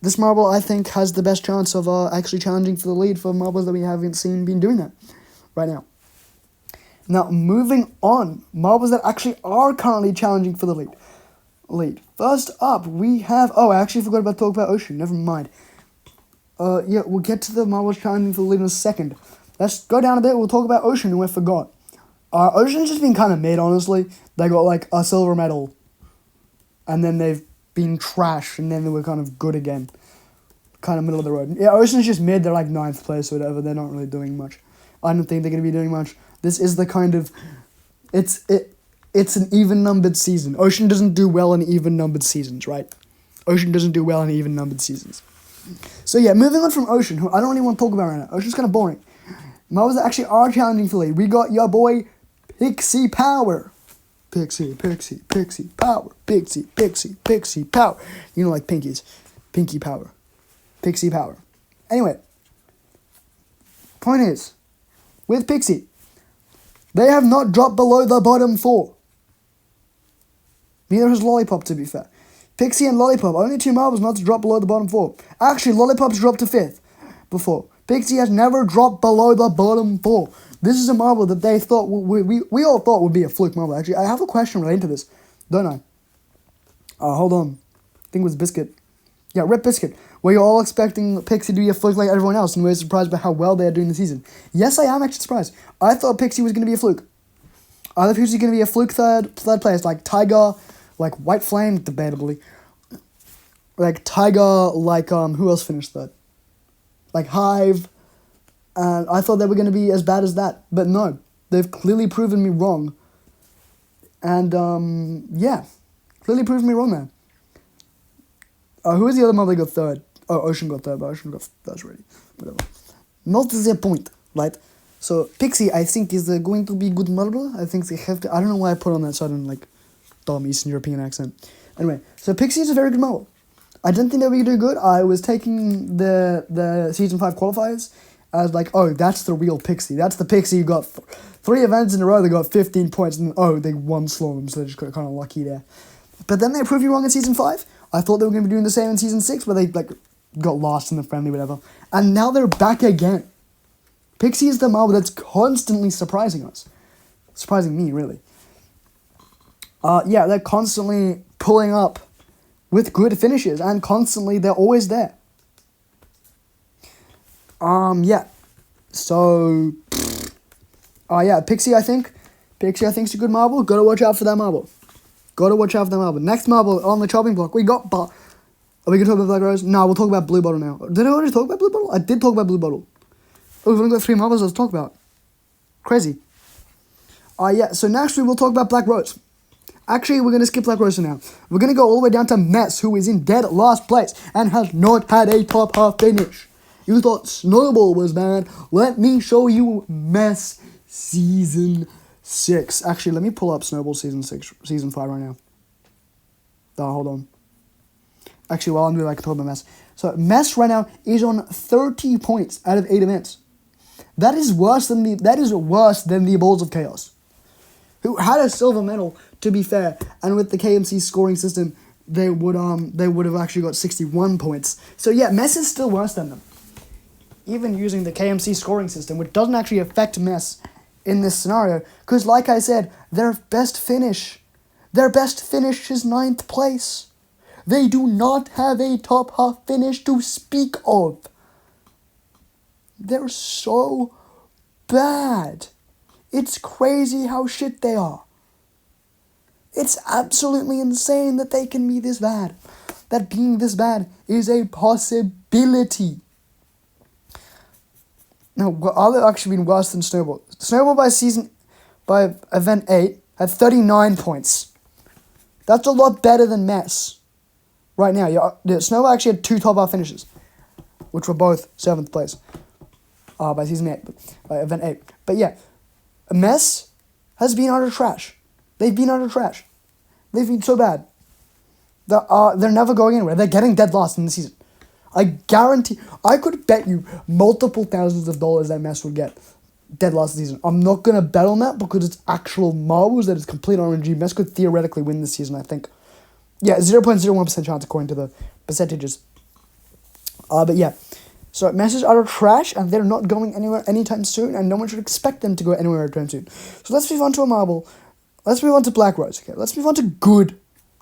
this marble, I think, has the best chance of actually challenging for the lead for marbles that we haven't seen been doing that right now. Now, moving on, marbles that actually are currently challenging for the lead. First up, we have... Oh, I actually forgot about to talk about Ocean. Never mind. Yeah, we'll get to the marbles challenging for the lead in a second. Let's go down a bit. We'll talk about Ocean, who I forgot. Ocean's just been kind of mid, honestly. They got, like, a silver medal. And then they've been trash, and then they were kind of good again. Kind of middle of the road. Yeah, Ocean's just mid. They're, like, 9th place or whatever. They're not really doing much. I don't think they're going to be doing much. This is the kind of... It's an even-numbered season. Ocean doesn't do well in even-numbered seasons, right? Ocean doesn't do well in even-numbered seasons. So, yeah, moving on from Ocean, who I don't really want to talk about right now. Ocean's kind of boring. Marbles that actually are challenging for the lead. We got your boy, Pixie Power. Pixie Power. Pixie Power. You know, like Pinkies. Pinky Power. Pixie Power. Anyway. Point is, with Pixie, they have not dropped below the bottom 4. Neither has Lollipop, to be fair. Pixie and Lollipop, only 2 marbles not to drop below the bottom 4. Actually, Lollipop's dropped to 5th before. Pixie has never dropped below the bottom 4. This is a marble that they thought, we all thought would be a fluke marble. Actually, I have a question related to this, don't I? Hold on. I think it was Biscuit. Yeah, Rip Biscuit. Were you all expecting Pixie to be a fluke like everyone else and were surprised by how well they are doing the season? Yes, I am actually surprised. I thought Pixie was going to be a fluke. I thought Pixie was going to be a fluke third place, like Tiger, like White Flame, debatably. Like Tiger, like, who else finished third? Like Hive. And I thought they were going to be as bad as that. But no, they've clearly proven me wrong. And, yeah, clearly proven me wrong there. Who was the other marble that got third? Oh, Ocean got third, but Ocean got first already. Whatever. Not the point, right? So, Pixie, I think, is going to be good marble. I think they have to... I don't know why I put on that sudden, like, dumb Eastern European accent. Anyway, so Pixie is a very good marble. I didn't think they were going to do good. I was taking the Season 5 qualifiers as, like, oh, that's the real Pixie. That's the Pixie who got 3 events in a row. They got 15 points, and, oh, they won Slalom, so they just got kind of lucky there. But then they proved you wrong in Season 5. I thought they were going to be doing the same in Season 6, where they, like, got lost in the friendly, whatever. And now they're back again. Pixie is the marble that's constantly surprising us. Surprising me, really. Yeah, they're constantly pulling up with good finishes, and constantly they're always there. Yeah. So, yeah, Pixie, I think is a good marble. Gotta watch out for that marble. Next marble on the chopping block, we got... Are we going to talk about Black Rose? No, we'll talk about Blue Bottle now. Did I already talk about Blue Bottle? I did talk about Blue Bottle. Oh, we've only got 3 marbles to talk about. Crazy. Yeah, so next we will talk about Black Rose. Actually, we're going to skip Black Rose for now. We're going to go all the way down to Mess, who is in dead last place and has not had a top half finish. You thought Snowball was bad. Let me show you Mess Season 6. Actually, let me pull up Snowball Season 5 right now. Hold on. Actually, while I'm doing, I can talk about Mess. So, Mess right now is on 30 points out of 8 events. That is worse than the Balls of Chaos, who had a silver medal, to be fair, and with the KMC scoring system, they would have actually got 61 points. So yeah, Mess is still worse than them. Even using the KMC scoring system, which doesn't actually affect Mess in this scenario, because like I said, their best finish is 9th place. They do not have a top half finish to speak of. They're so bad. It's crazy how shit they are. It's absolutely insane that they can be this bad. That being this bad is a possibility. Now, are they actually been worse than Snowball? Snowball by event 8 had 39 points. That's a lot better than Mess. Right now, yeah, Snowball actually had 2 top half finishes, which were both 7th place by season 8, by event 8. But yeah, Mess has been utter trash. They've been utter trash. They've been so bad. They're never going anywhere. They're getting dead last in the season. I guarantee, I could bet you multiple thousands of dollars that Mess would get dead last season. I'm not going to bet on that because it's actual marbles that is complete RNG. Mess could theoretically win this season, I think. Yeah, 0.01% chance according to the percentages. But yeah, so Messes are trash, and they're not going anywhere anytime soon, and no one should expect them to go anywhere anytime soon. So let's move on to a marble. Let's move on to Black Rose. Okay, let's move on to good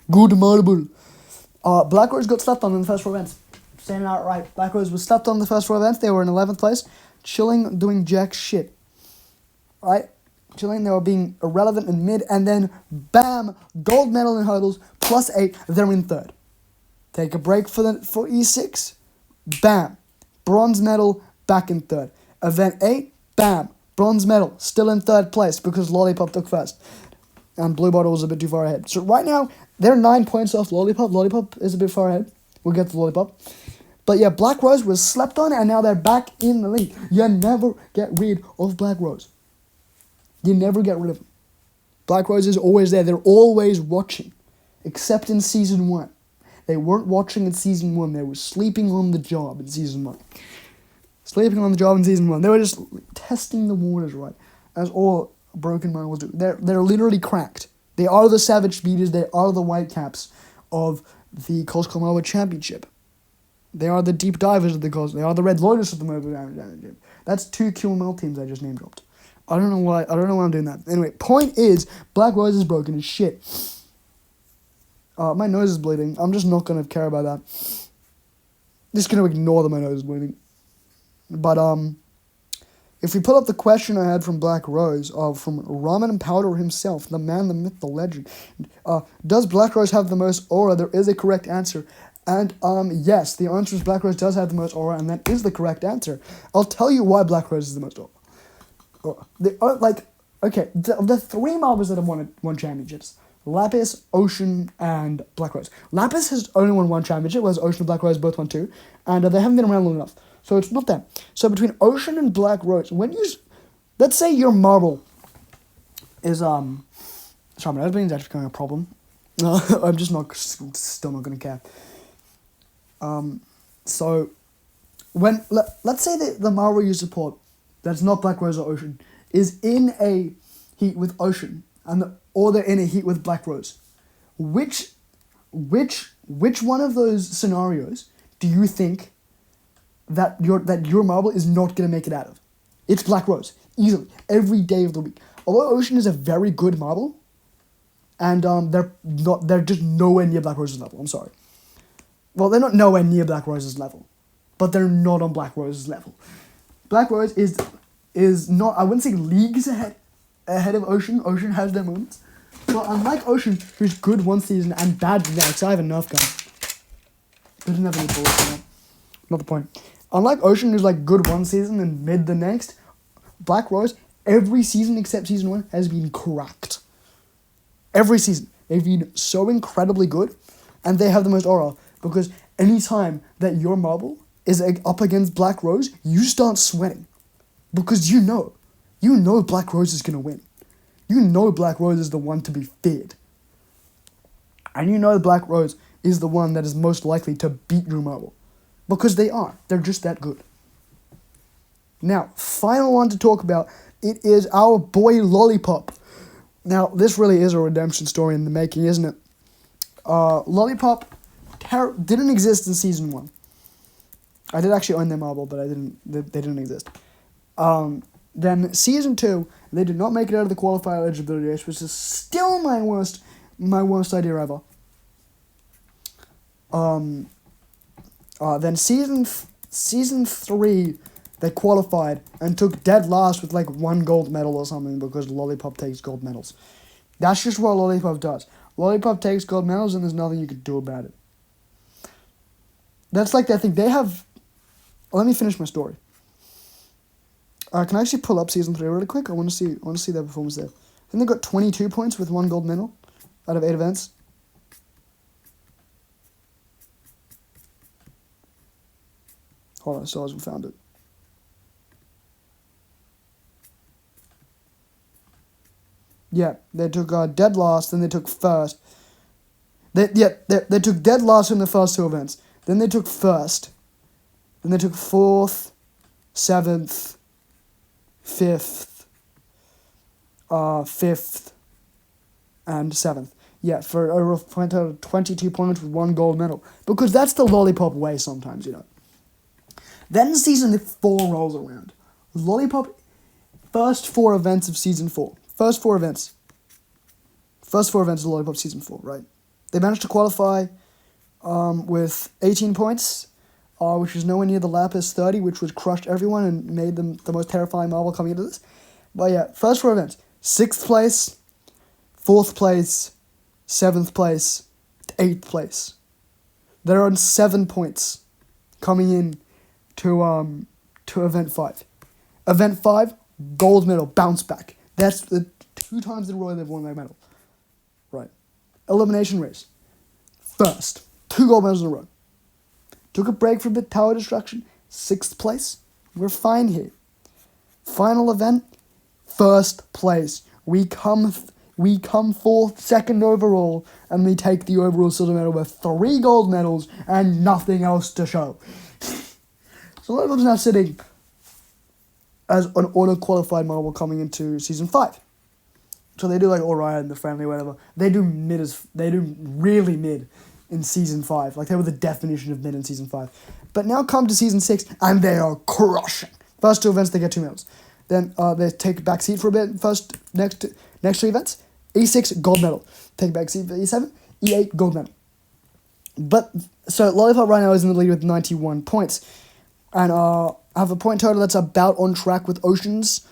marble. Black Rose got slept on in the first 4 events. Saying it outright. Black Rose was slept on in the first 4 events. They were in 11th place, chilling, doing jack shit. Right? Chilling, they were being irrelevant in mid, and then bam, gold medal in hurdles, +8, they're in 3rd. Take a break for E6, bam, bronze medal, back in 3rd. Event 8, bam, bronze medal, still in 3rd place because Lollipop took 1st. And Blue Bottle was a bit too far ahead. So right now, they're 9 points off Lollipop. Lollipop is a bit far ahead. We'll get to Lollipop. But yeah, Black Rose was slept on, and now they're back in the league. You never get rid of Black Rose. You never get rid of them. Black Rose is always there. They're always watching. Except in Season 1. They weren't watching in Season 1. They were sleeping on the job in Season 1. Sleeping on the job in Season 1. They were just testing the waters, right? As all broken marbles do. They're literally cracked. They are the Savage Speeders. They are the Whitecaps of the Coast Marble Championship. They are the Deep Divers of the Coast. They are the Red Lotus of the Mobile Championship. That's 2 QML teams I just name dropped. I don't know why I'm doing that. Anyway, point is, Black Rose is broken as shit. My nose is bleeding. I'm just not going to care about that. Just going to ignore that my nose is bleeding. But, if we pull up the question I had from Black Rose, from Ramen and Powder himself, the man, the myth, the legend, does Black Rose have the most aura? There is a correct answer. And, yes, the answer is Black Rose does have the most aura, and that is the correct answer. I'll tell you why Black Rose is the most aura. They are, the 3 marbles that have won championships. Lapis, Ocean, and Black Rose. Lapis has only won 1 championship, whereas Ocean and Black Rose both won 2, and they haven't been around long enough. So it's not them. So between Ocean and Black Rose, let's say your marble is, sorry, my nose bleeding is actually becoming a problem. I'm just still not going to care. So, let's say that the marble you support, that's not Black Rose or Ocean, is in a heat with Ocean, or they're in a heat with Black Rose. Which one of those scenarios do you think that your marble is not going to make it out of? It's Black Rose, easily, every day of the week. Although Ocean is a very good marble, and they're just nowhere near Black Rose's level. I'm sorry. Well, they're not nowhere near Black Rose's level, but they're not on Black Rose's level. Black Rose is not, I wouldn't say leagues ahead of Ocean. Ocean has their moments. But unlike Ocean, who's good one season and bad the next, I have a Nerf gun. I didn't have any bullets in that. Not the point. Unlike Ocean, who's like good one season and mid the next, Black Rose, every season except Season 1, has been cracked. Every season. They've been so incredibly good, and they have the most aura, because anytime that your marble is up against Black Rose, you start sweating. Because you know Black Rose is going to win. You know Black Rose is the one to be feared. And you know Black Rose is the one that is most likely to beat your marble. Because they are. They're just that good. Now, final one to talk about, it is our boy Lollipop. Now, this really is a redemption story in the making, isn't it? Lollipop didn't exist in Season 1. I did actually own their marble, but they didn't exist. Then Season 2, they did not make it out of the qualifier eligibility race, which is still my worst idea ever. Then season 3, they qualified and took dead last with like 1 gold medal or something, because Lollipop takes gold medals. That's just what Lollipop does. Lollipop takes gold medals, and there's nothing you can do about it. That's like that thing. They have... Let me finish my story. Can I actually pull up Season 3 really quick? I want to see their performance there. I think they got 22 points with 1 gold medal out of 8 events. Hold on, I still haven't found it. Yeah, they took dead last, then they took first. They took dead last in the first 2 events. Then they took first. Then they took 4th, 7th, 5th, 5th, and 7th. Yeah, for over 22 points with 1 gold medal. Because that's the Lollipop way sometimes, you know. Then Season 4 rolls around. Lollipop, first 4 events of Season 4. First four events of Lollipop Season 4, right? They managed to qualify with 18 points, which is nowhere near the Lapis 30, which was crushed everyone and made them the most terrifying marble coming into this. But yeah, first 4 events. 6th place, 4th place, 7th place, 8th place. They're on 7 points coming in to Event 5. Event 5, gold medal, bounce back. That's the 2 times in a row they've won that medal. Right. Elimination race. First, 2 gold medals in a row. Took a break from a bit, tower destruction. 6th place. We're fine here. Final event, 1st place. We come 4th, 2nd overall, and we take the overall silver medal with 3 gold medals and nothing else to show. So Lollipop's now sitting as an auto-qualified marble coming into Season 5. So they do like alright in the friendly, whatever. They do really mid in Season 5. Like they were the definition of mid in Season 5. But now come to Season 6 and they are crushing. First 2 events they get 2 medals. Then they take a back seat for a bit. Next 2 events, E6 gold medal. Take a back seat for E7, E8 gold medal. But so Lollipop right now is in the lead with 91 points. And have a point total that's about on track with Ocean's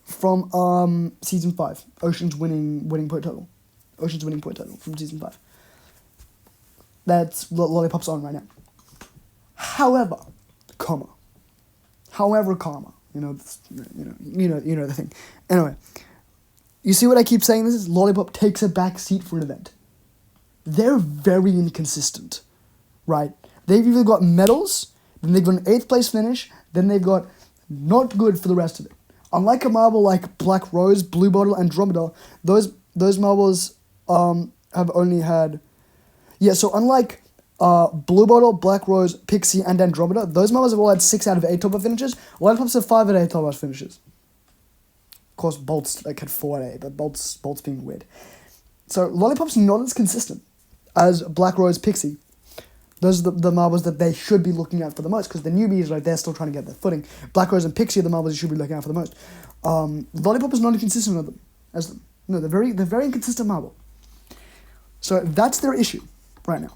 from Season 5. Ocean's winning point total. Ocean's winning point total from Season 5. That's what Lollipop's on right now. However, comma. You know the thing. Anyway, you see what I keep saying? This is Lollipop takes a back seat for an event. They're very inconsistent, right? They've either got medals, then they've got an 8th place finish, then they've got not good for the rest of it. Unlike a marble like Black Rose, Blue Bottle, Andromeda, those marbles have only had... Yeah, so unlike Blue Bottle, Black Rose, Pixie, and Andromeda, those marbles have all had 6 out of 8 top-up finishes. Lollipops have 5 out of 8 top-up finishes. Of course, Bolt's had 4 out of 8, but Bolt's being weird. So Lollipop's not as consistent as Black Rose, Pixie. Those are the marbles that they should be looking at for the most, because the newbies, like, they're still trying to get their footing. Black Rose and Pixie are the marbles you should be looking at for the most. Lollipop is not inconsistent with them. No, they're very inconsistent marble. So that's their issue right now.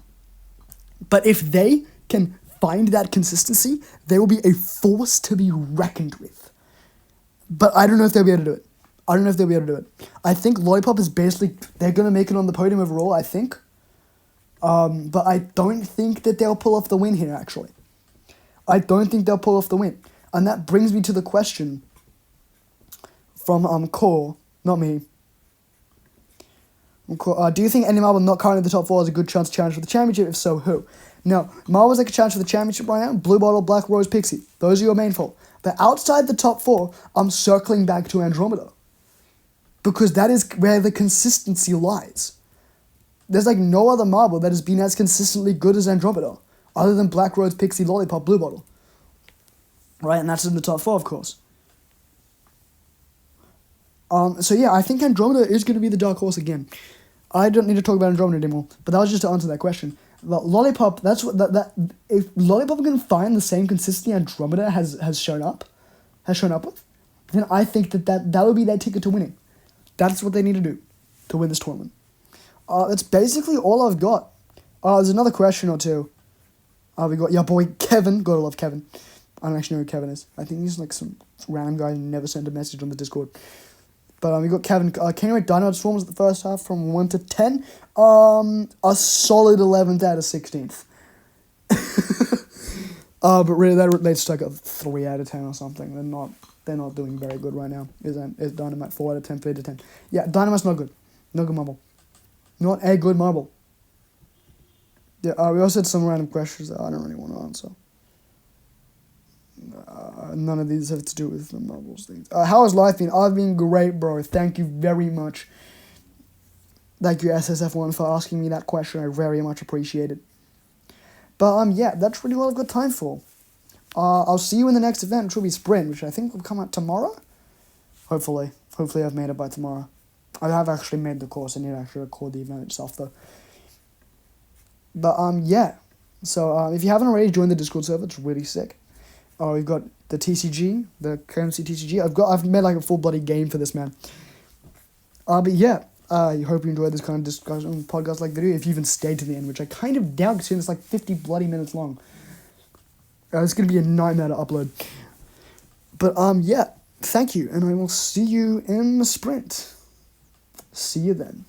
But if they can find that consistency, they will be a force to be reckoned with. But I don't know if they'll be able to do it. I think Lollipop is basically, they're going to make it on the podium overall, I think. But I don't think that they'll pull off the win here, actually. I don't think they'll pull off the win. And that brings me to the question from Core, not me. Do you think any marble not currently in the top 4 has a good chance to challenge for the championship? If so, who? No. Marbles that can challenge for the championship right now, Blue Bottle, Black Rose, Pixie. Those are your main 4. But outside the top 4, I'm circling back to Andromeda. Because that is where the consistency lies. There's like no other marble that has been as consistently good as Andromeda, other than Black Rose, Pixie, Lollipop, Blue Bottle. Right, and that's in the top 4, of course. So yeah, I think Andromeda is going to be the dark horse again. I don't need to talk about Andromeda anymore, but that was just to answer that question. But Lollipop, that's what if Lollipop can find the same consistency Andromeda has shown up with, then I think that would be their ticket to winning. That's what they need to do to win this tournament. That's basically all I've got. There's another question or two. We got your boy Kevin. Gotta love Kevin. I don't actually know who Kevin is. I think he's like some random guy who never sent a message on the Discord. But we got Kevin. Can you rate Dynamite's performance the first half from 1 to 10? A solid 11th out of 16th. But really, they'd stuck at 3 out of 10 or something. They're not doing very good right now. Is Dynamite 4 out of 10, 3 out of 10? Yeah, Dynamite's not good. No good marble. Not a good marble. Yeah, we also had some random questions that I don't really want to answer. None of these have to do with the marbles things. How has life been? I've been great, bro. Thank you very much. Thank you, SSF1, for asking me that question. I very much appreciate it. But yeah, that's really all I've got time for. I'll see you in the next event, which will be Sprint, which I think will come out tomorrow. Hopefully I've made it by tomorrow. I have actually made the course. I need to actually record the event itself, though. But yeah. So if you haven't already joined the Discord server, it's really sick. Oh, we've got the TCG, the KMC TCG. I've made like a full bloody game for this, man. But yeah, I hope you enjoyed this kind of discussion podcast like video. If you even stayed to the end, which I kind of doubt, considering it's like 50 bloody minutes long. It's gonna be a nightmare to upload. But yeah, thank you, and I will see you in the sprint. See you then.